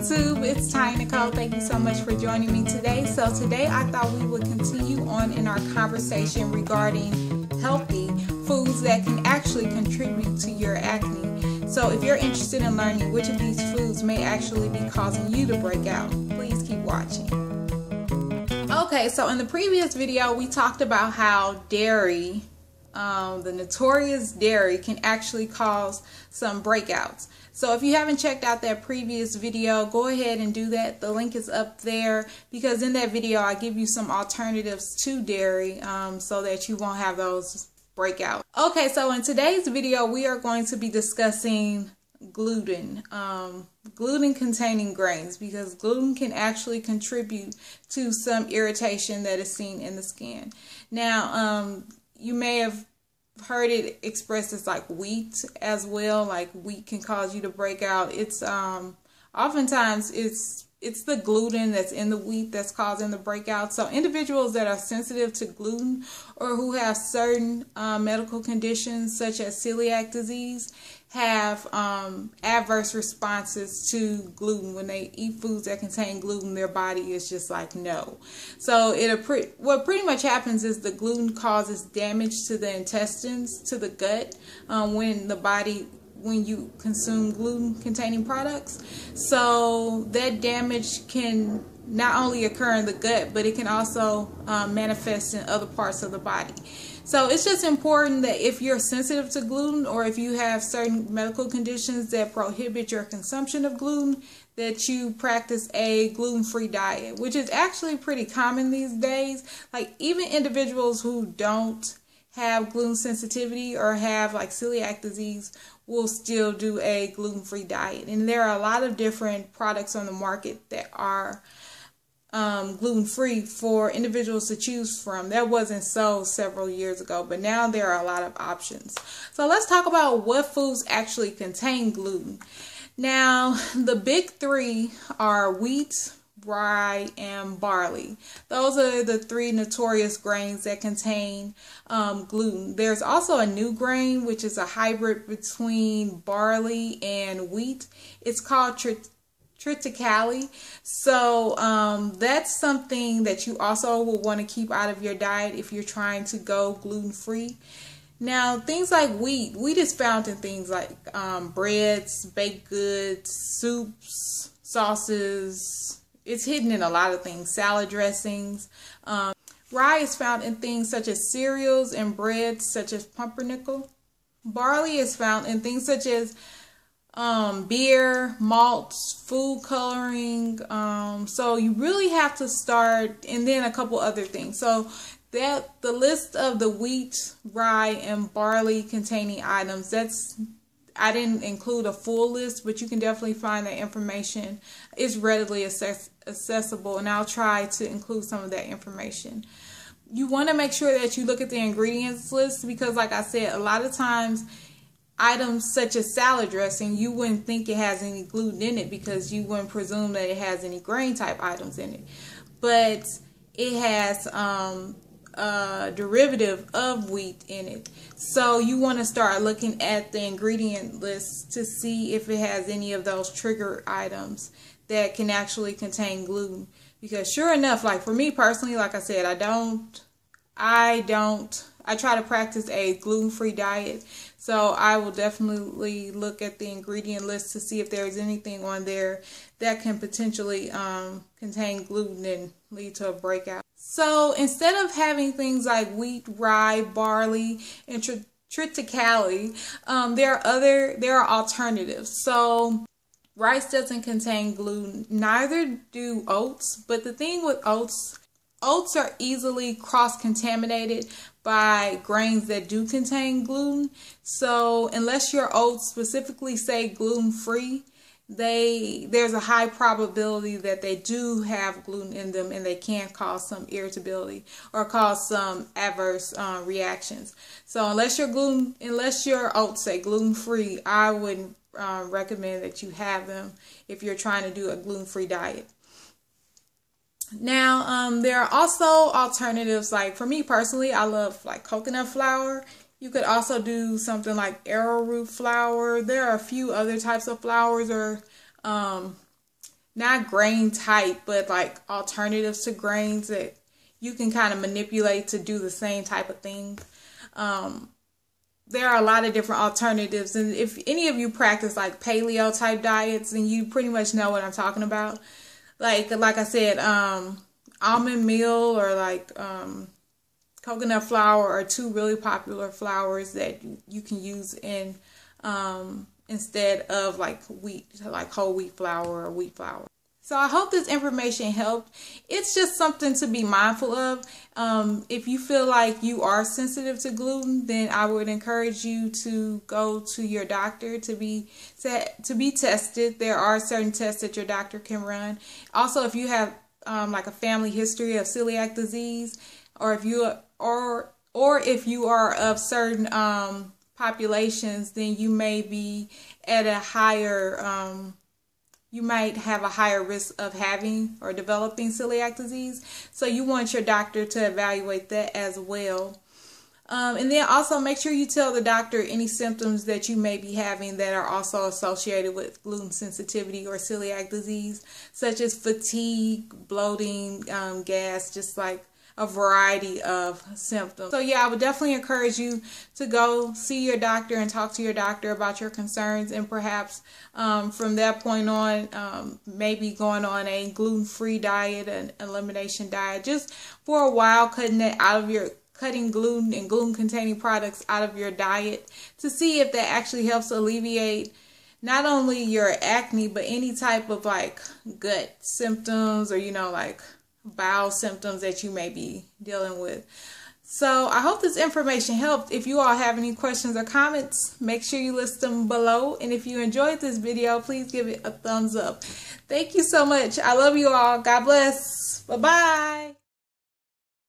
YouTube, it's Tonya Nicole. Thank you so much for joining me today. So today I thought we would continue on in our conversation regarding healthy foods that can actually contribute to your acne. So if you're interested in learning which of these foods may actually be causing you to break out, please keep watching. Okay, so in the previous video we talked about how dairy, the notorious dairy, can actually cause some breakouts. So if you haven't checked out that previous video, go ahead and do that. The link is up there because in that video I give you some alternatives to dairy so that you won't have those breakouts. Okay, so in today's video we are going to be discussing gluten, gluten containing grains, because gluten can actually contribute to some irritation that is seen in the skin. Now, you may have heard it expressed as like wheat as well. Like wheat can cause you to break out. It's oftentimes it's the gluten that's in the wheat that's causing the breakout. So individuals that are sensitive to gluten or who have certain medical conditions such as celiac disease have adverse responses to gluten. When they eat foods that contain gluten, their body is just like, no. So what pretty much happens is the gluten causes damage to the intestines, to the gut, when you consume gluten containing products. So that damage can not only occur in the gut, but it can also manifest in other parts of the body. So it's just important that if you're sensitive to gluten or if you have certain medical conditions that prohibit your consumption of gluten, that you practice a gluten-free diet, which is actually pretty common these days. Like even individuals who don't have gluten sensitivity or have like celiac disease will still do a gluten-free diet. And there are a lot of different products on the market that are gluten-free for individuals to choose from. That wasn't so several years ago, but now there are a lot of options. So let's talk about what foods actually contain gluten. Now, the big three are wheat, rye, and barley. Those are the three notorious grains that contain gluten. There's also a new grain, which is a hybrid between barley and wheat. It's called triticale. So that's something that you also will want to keep out of your diet if you're trying to go gluten-free. Now, things like wheat is found in things like breads, baked goods, soups, sauces. It's hidden in a lot of things, salad dressings. Rye is found in things such as cereals and breads such as pumpernickel. Barley is found in things such as beer, malts, food coloring. So you really have to start, and then a couple other things. So that the list of the wheat, rye, and barley containing items, I didn't include a full list, but you can definitely find that information. It's readily accessible, and I'll try to include some of that information. You want to make sure that you look at the ingredients list because, like I said, a lot of times items such as salad dressing, you wouldn't think it has any gluten in it because you wouldn't presume that it has any grain type items in it. But it has a derivative of wheat in it. So you want to start looking at the ingredient list to see if it has any of those trigger items that can actually contain gluten. Because sure enough, like for me personally, like I said, I try to practice a gluten-free diet. So I will definitely look at the ingredient list to see if there's anything on there that can potentially contain gluten and lead to a breakout. So instead of having things like wheat, rye, barley, and triticale, there are alternatives. So rice doesn't contain gluten. Neither do oats. But the thing with oats are easily cross-contaminated by grains that do contain gluten. So unless your oats specifically say gluten-free, there's a high probability that they do have gluten in them and they can cause some irritability or cause some adverse reactions. So unless your oats say gluten-free, I wouldn't recommend that you have them if you're trying to do a gluten-free diet. Now, there are also alternatives. Like for me personally, I love like coconut flour. You could also do something like arrowroot flour. There are a few other types of flours or not grain type, but like alternatives to grains that you can kind of manipulate to do the same type of thing. There are a lot of different alternatives, and if any of you practice like paleo type diets, then you pretty much know what I'm talking about. Like I said, almond meal or like coconut flour are two really popular flours that you can use in instead of like wheat, like whole wheat flour or wheat flour. So I hope this information helped. It's just something to be mindful of. If you feel like you are sensitive to gluten, then I would encourage you to go to your doctor to be tested. There are certain tests that your doctor can run. Also, if you have like a family history of celiac disease, or if you are of certain populations, then you may be at a higher you might have a higher risk of having or developing celiac disease. So you want your doctor to evaluate that as well. And then also make sure you tell the doctor any symptoms that you may be having that are also associated with gluten sensitivity or celiac disease, such as fatigue, bloating, gas, just like a variety of symptoms. So yeah, I would definitely encourage you to go see your doctor and talk to your doctor about your concerns, and perhaps from that point on, maybe going on a gluten-free diet, an elimination diet, just for a while, cutting gluten and gluten-containing products out of your diet to see if that actually helps alleviate not only your acne, but any type of like gut symptoms or, like bowel symptoms that you may be dealing with. So I hope this information helped. If you all have any questions or comments, make sure you list them below. And if you enjoyed this video, please give it a thumbs up. Thank you so much. I love you all. God bless. Bye-bye.